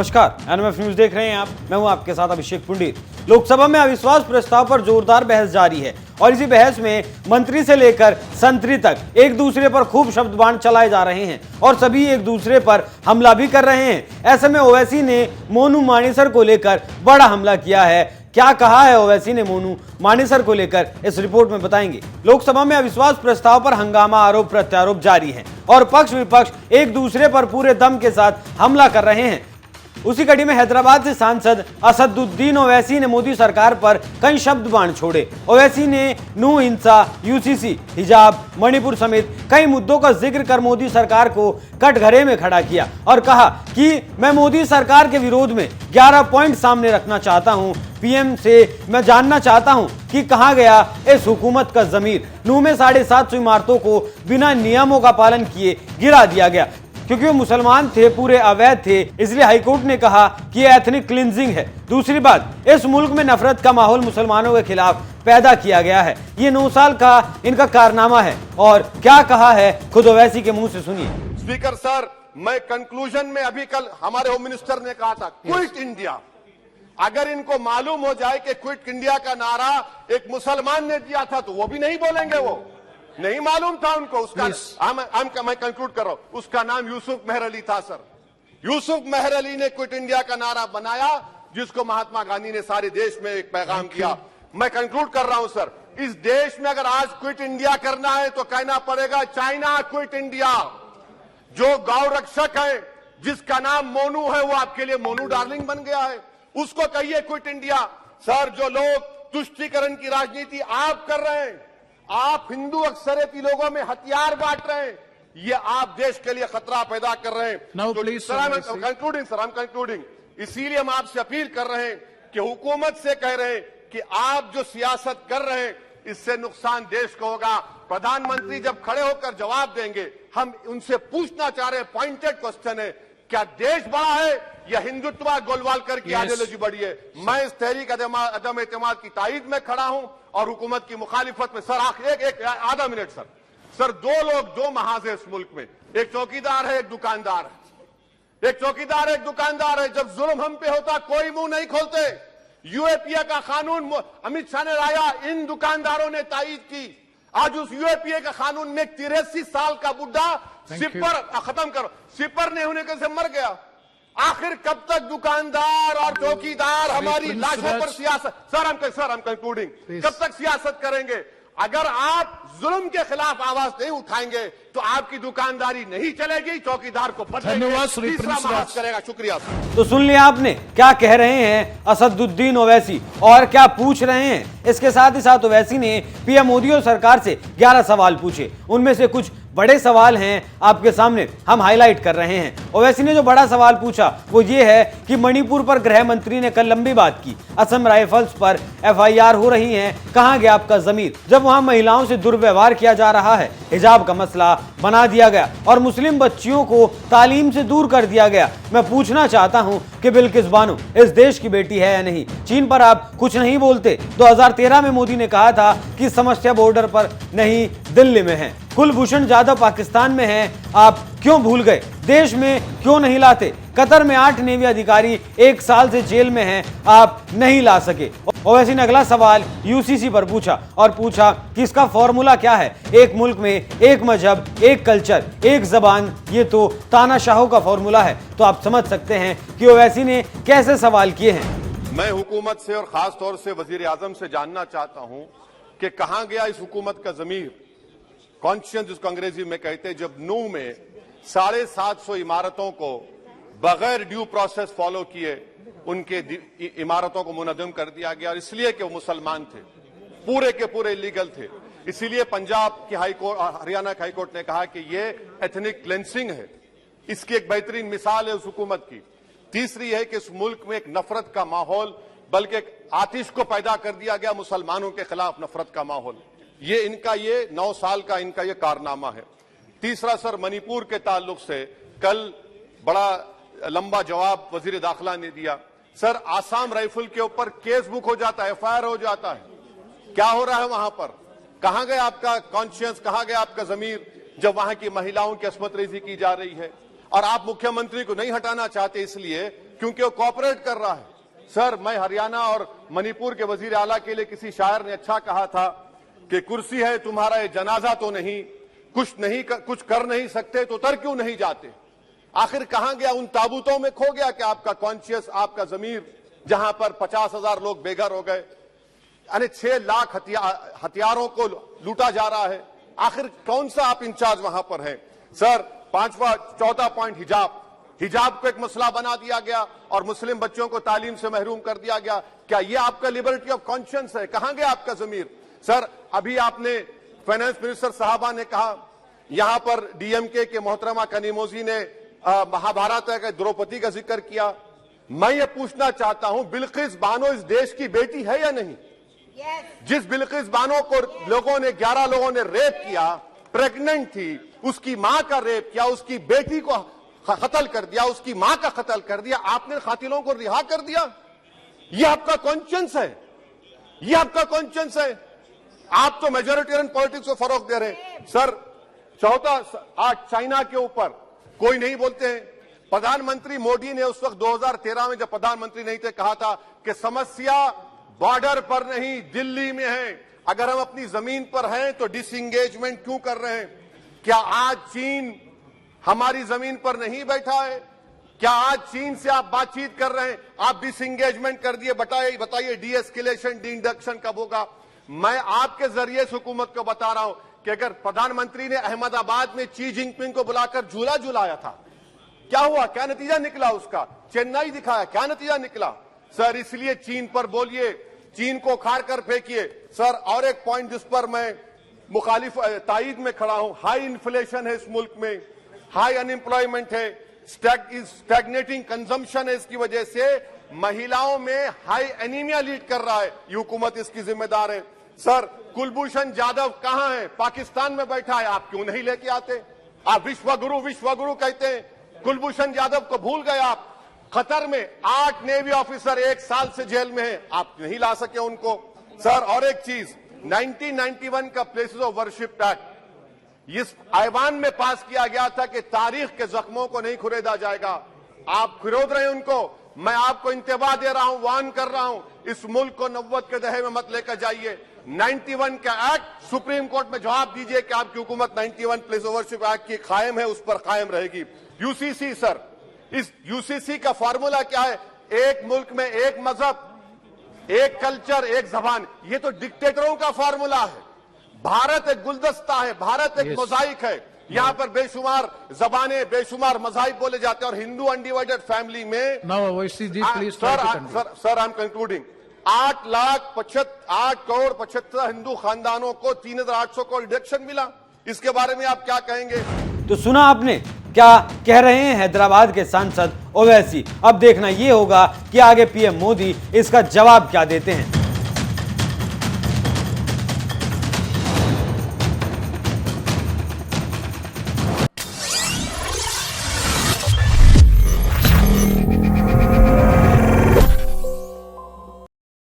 नमस्कार, NMF news देख रहे हैं आप। मैं हूं आपके साथ अभिषेक पुंडीर। लोकसभा में अविश्वास प्रस्ताव पर जोरदार बहस जारी है और इसी बहस में मंत्री से लेकर संतरी तक एक दूसरे पर खूब शब्द बाण चलाए जा रहे हैं और सभी एक दूसरे पर हमला भी कर रहे हैं। ऐसे में ओवैसी ने मोनू मानेसर को लेकर बड़ा हमला किया है। क्या कहा है ओवैसी ने मोनू मानेसर को लेकर, इस रिपोर्ट में बताएंगे। लोकसभा में अविश्वास प्रस्ताव पर हंगामा, आरोप प्रत्यारोप जारी है और पक्ष विपक्ष एक दूसरे पर पूरे दम के साथ हमला कर रहे हैं। उसी कड़ी में हैदराबाद से सांसद असदुद्दीन ओवैसी ने मोदी सरकार पर कई शब्द बाण छोड़े। ओवैसी ने नू हिंसा, यूसीसी, हिजाब, मणिपुर समेत कई मुद्दों का जिक्र कर मोदी सरकार को कटघरे में खड़ा किया और कहा कि मैं मोदी सरकार के विरोध में 11 पॉइंट सामने रखना चाहता हूं। पीएम से मैं जानना चाहता हूं कि कहां गया इस हुकूमत का जमीर। नू में 750 इमारतों को बिना नियमों का पालन किए गिरा दिया गया क्योंकि वो मुसलमान थे, पूरे अवैध थे, इसलिए हाईकोर्ट ने कहा कि ये एथनिक क्लिंजिंग है। दूसरी बात, इस मुल्क में नफरत का माहौल मुसलमानों के खिलाफ पैदा किया गया है। ये 9 साल का इनका कारनामा है और क्या कहा है खुद ओवैसी के मुंह से सुनिए। स्पीकर सर, मैं कंक्लूजन में अभी कल हमारे होम मिनिस्टर ने कहा था क्विट इंडिया। अगर इनको मालूम हो जाए कि क्विट इंडिया का नारा एक मुसलमान ने दिया था तो वो भी नहीं बोलेंगे। वो नहीं मालूम था उनको। उसका मैं कंक्लूड कर रहा हूं, उसका नाम यूसुफ मेहर अली था सर। यूसुफ मेहर अली ने क्विट इंडिया का नारा बनाया जिसको महात्मा गांधी ने सारे देश में एक पैगाम किया। मैं कंक्लूड कर रहा हूं सर, इस देश में अगर आज क्विट इंडिया करना है तो कहना पड़ेगा चाइना क्विट इंडिया। जो गौ रक्षक है जिसका नाम मोनू है वो आपके लिए मोनू डार्लिंग बन गया है, उसको कहिए क्विट इंडिया। सर, जो लोग तुष्टीकरण की राजनीति आप कर रहे हैं, आप हिंदू अक्सरियती लोगों में हथियार बांट रहे हैं, ये आप देश के लिए खतरा पैदा कर रहे हैं। Sir, I am concluding. इसीलिए हम आपसे अपील कर रहे हैं कि हुकूमत से कह रहे हैं कि आप जो सियासत कर रहे हैं इससे नुकसान देश को होगा। प्रधानमंत्री जब खड़े होकर जवाब देंगे, हम उनसे पूछना चाह रहे हैं, पॉइंटेड क्वेश्चन है, क्या देश बड़ा है या हिंदुत्व गोलवालकर की आइडियोलॉजी बड़ी है? मैं इस तहरीक अदम एतमाद की तायद में खड़ा हूं और हुकूमत की मुखालिफत में। सर, एक आधा मिनट सर, 2 लोग 2 महाज है इस मुल्क में, एक चौकीदार है, एक दुकानदार है। एक चौकीदार है, एक दुकानदार है। जब जुल्म हम पे होता कोई मुंह नहीं खोलते। यूएपीए का कानून अमित शाह ने लाया, इन दुकानदारों ने तायद की। आज उस यूएपीए का कानून में 83 साल का बुढ़ा सिपर खत्म करो, सिपर नहीं होने से मर गया। आखिर कब तक दुकानदार और चौकीदार हमारी लाशों पर सियासत? सर, हम कंक्लूडिंग, कब तक सियासत करेंगे? अगर आप जुल्म के खिलाफ आवाज नहीं उठाएंगे तो आपकी दुकानदारी नहीं चलेगी, चौकीदार को तीसरा महाज करेगा। शुक्रिया। तो सुन लिया आपने क्या कह रहे हैं असदुद्दीन ओवैसी और क्या पूछ रहे हैं। इसके साथ ही साथ ओवैसी ने पीएम मोदी और सरकार से 11 सवाल पूछे। उनमें से कुछ बड़े सवाल हैं, आपके सामने हम हाईलाइट कर रहे हैं। ओवैसी ने जो बड़ा सवाल पूछा वो ये है कि मणिपुर पर गृह मंत्री ने कल लंबी बात की। असम राइफल्स पर एफआईआर हो रही है, कहां गया आपका जमीर जब वहां महिलाओं से दुर्व्यवहार किया जा रहा है, हिजाब का मसला बना दिया गया और मुस्लिम बच्चियों को तालीम से दूर कर दिया गया। मैं पूछना चाहता हूं कि बिल्किस बानो इस देश की बेटी है या नहीं? चीन पर आप कुछ नहीं बोलते। 2013 में मोदी ने कहा था कि समस्या बॉर्डर पर नहीं दिल्ली में है। कुलभूषण जाधव पाकिस्तान में है, आप क्यों भूल गए? देश में क्यों नहीं लाते? कतर में 8 नेवी अधिकारी 1 साल से जेल में हैं, आप नहीं ला सके। ओवैसी ने अगला सवाल यूसीसी पर पूछा और पूछा कि इसका फॉर्मूला क्या है? एक मुल्क में एक मजहब, एक कल्चर, एक जबान, ये तो तानाशाहों का फॉर्मूला है। तो आप समझ सकते हैं कि ओवैसी ने कैसे सवाल किए हैं। मैं हुकूमत से और खास तौर से वजीर आजम से जानना चाहता हूं कि कहां गया इस हुकूमत का जमीर, कॉन्शियंस जिसको अंग्रेजी में कहते हैं। जब नूह में 750 इमारतों को बगैर ड्यू प्रोसेस फॉलो किए उनके इमारतों को मुनज़्ज़म कर दिया गया और इसलिए कि वो मुसलमान थे, पूरे के पूरे इलीगल थे। इसीलिए पंजाब की हाईकोर्ट और हरियाणा की हाईकोर्ट ने कहा कि ये एथनिक क्लेंसिंग है। इसकी एक बेहतरीन मिसाल है उस हुकूमत की। तीसरी है कि इस मुल्क में एक नफरत का माहौल, बल्कि एक आतिश को पैदा कर दिया गया, मुसलमानों के खिलाफ नफरत का माहौल। ये इनका ये 9 साल का इनका ये कारनामा है। तीसरा सर, मणिपुर के ताल्लुक से कल बड़ा लंबा जवाब वजीर दाखिला ने दिया। सर, आसाम राइफल के ऊपर केस बुक हो जाता है, एफआईआर हो जाता है। क्या हो रहा है वहां पर? कहां गया आपका कॉन्शियंस, कहां गया आपका जमीर जब वहां की महिलाओं की अस्मत रेजी की जा रही है? और आप मुख्यमंत्री को नहीं हटाना चाहते इसलिए क्योंकि वो कोऑपरेट कर रहा है। सर, मैं हरियाणा और मणिपुर के वजीर आला के लिए किसी शायर ने अच्छा कहा था कि कुर्सी है तुम्हारा ये जनाजा तो नहीं, कुछ कर नहीं सकते तो उतर क्यों नहीं जाते। आखिर कहां गया, उन ताबूतों में खो गया कि आपका कॉन्शियस, आपका जमीर, जहां पर 50,000 लोग बेघर हो गए, यानी 6 लाख हथियारों को लूटा जा रहा है। आखिर कौन सा आप इंचार्ज वहां पर है। सर, 14 पॉइंट हिजाब को एक मसला बना दिया गया और मुस्लिम बच्चों को तालीम से महरूम कर दिया गया। क्या ये आपका लिबर्टी ऑफ कॉन्शियंस है? कहां गया आपका जमीर। सर, अभी आपने फाइनेंस मिनिस्टर साहबा ने कहा, यहां पर डीएमके के मोहतरमा कनीमोजी ने महाभारत के द्रौपदी का जिक्र किया। मैं ये पूछना चाहता हूं, बिल्किस बानो इस देश की बेटी है या नहीं? जिस बिल्किस बानो को 11 लोगों ने रेप किया, प्रेग्नेंट थी, उसकी मां का रेप किया, उसकी बेटी को कत्ल कर दिया, उसकी मां का कत्ल कर दिया, आपने कातिलों को रिहा कर दिया। ये आपका कॉन्शियंस है? ये आपका कॉन्शियंस है? आप तो मेजोरिटेरियन पॉलिटिक्स को फरोग दे रहे हैं। सर, आज चाइना के ऊपर कोई नहीं बोलते हैं। प्रधानमंत्री मोदी ने उस वक्त 2013 में जब प्रधानमंत्री नहीं थे कहा था कि समस्या बॉर्डर पर नहीं दिल्ली में है। अगर हम अपनी जमीन पर हैं तो डिसएंगेजमेंट क्यों कर रहे हैं? क्या आज चीन हमारी जमीन पर नहीं बैठा है? क्या आज चीन से आप बातचीत कर रहे हैं? आप डिसएंगेजमेंट कर दिए। बताइए डी एस्केलेशन, डी इंडक्शन कब होगा? मैं आपके जरिए से हुकूमत को बता रहा हूं कि अगर प्रधानमंत्री ने अहमदाबाद में शी जिनपिंग को बुलाकर झूला झुलाया था, क्या हुआ? क्या नतीजा निकला उसका? चेन्नई दिखाया, क्या नतीजा निकला? सर, इसलिए चीन पर बोलिए, चीन को खाड़ कर फेंकिए। सर, और एक पॉइंट जिस पर मैं मुखालिफ ताईद में खड़ा हूं, हाई इन्फ्लेशन है इस मुल्क में, हाई अनएम्प्लॉयमेंट है, स्टैग्नेटिंग कंजम्पशन है। इसकी वजह से महिलाओं में हाई एनीमिया लीड कर रहा है। ये हुकूमत इसकी जिम्मेदार है। सर, कुलभूषण जाधव कहां है? पाकिस्तान में बैठा है। आप क्यों नहीं लेके आते? आप विश्वगुरु कहते हैं, कुलभूषण जाधव को भूल गए आप। कतर में 8 नेवी ऑफिसर 1 साल से जेल में हैं, आप नहीं ला सके उनको। सर, और एक चीज, 1991 का प्लेसेस ऑफ वर्शिप एक्ट इस ऐवान में पास किया गया था कि तारीख के जख्मों को नहीं खुरेदा जाएगा। आप खुरोद रहे हैं उनको। मैं आपको इंतबाह दे रहा हूं, वार्न कर रहा हूं, इस मुल्क को 90 के दहे में मत लेकर जाइए। 91 का एक्ट सुप्रीम कोर्ट में जवाब दीजिए कि आपकी हुकूमत 91 प्लेस ऑफ वर्शिप एक्ट की कायम है, उस पर कायम रहेगी। यूसीसी, सर, इस यूसीसी का फॉर्मूला क्या है? एक मुल्क में एक मजहब, एक कल्चर, एक जबान। ये तो डिक्टेटरों का फॉर्मूला है। भारत एक गुलदस्ता है, भारत एक मोजाइक है। यहाँ पर बेशुमार जबानें, बेशुमार मज़ाहिब बोले जाते हैं और हिंदू अनडिवाइडेड फैमिली में sir I am concluding 8 crore 75 Hindu खानदानों को 3,800 करोड़ डिडक्शन मिला। इसके बारे में आप क्या कहेंगे? तो सुना आपने क्या कह रहे हैं हैदराबाद के सांसद ओवैसी। अब देखना यह होगा कि आगे पीएम मोदी इसका जवाब क्या देते हैं।